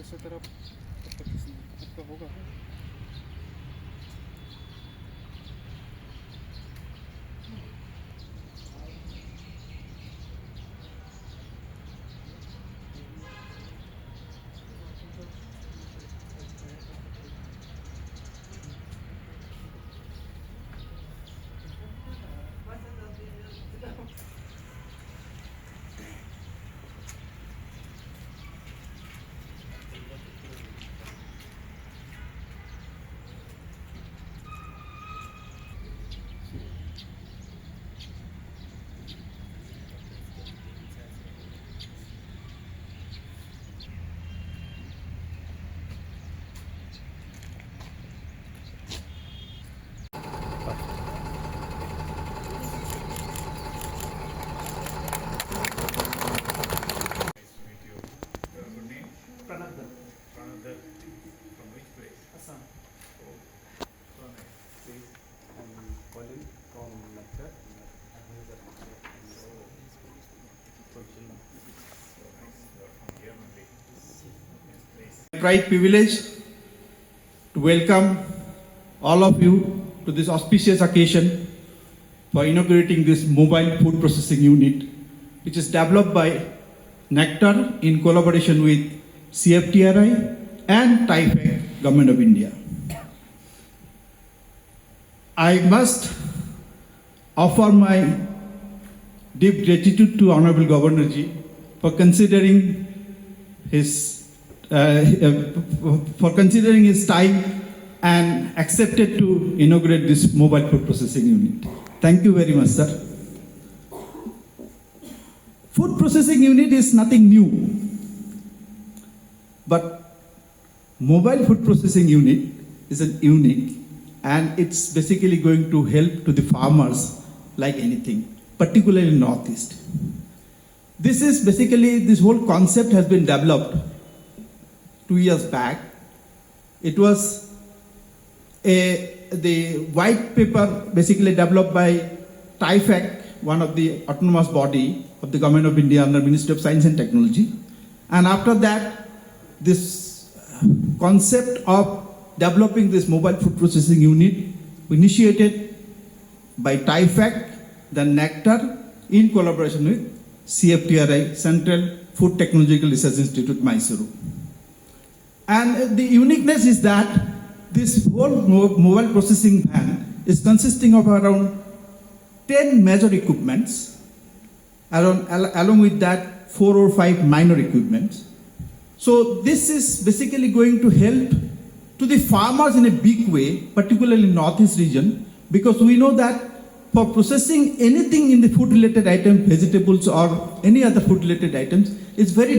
दूसरी तरफ आपका होगा। Great privilege to welcome all of you to this auspicious occasion for inaugurating this mobile food processing unit, which is developed by Nectar in collaboration with CFTRI and TIFAC, Government of India. I must offer my deep gratitude to Honorable Governor Ji for considering his time and accepted to inaugurate this mobile food processing unit. Thank you very much, sir. Food processing unit is nothing new, but mobile food processing unit is an unique, and it's basically going to help to the farmers like anything, particularly in Northeast. This whole concept has been developed 2 years back. It was the white paper basically developed by TIFAC, one of the autonomous body of the Government of India under Ministry of Science and Technology. And after that, this concept of developing this mobile food processing unit initiated by TIFAC, the Nectar, in collaboration with CFTRI, Central Food Technological Research Institute, Mysuru. And the uniqueness is that this whole mobile processing van is consisting of around 10 major equipments, along with that 4 or 5 minor equipments. So this is basically going to help to the farmers in a big way, particularly in Northeast region, because we know that for processing anything in the food related items, vegetables or any other food related items, it's very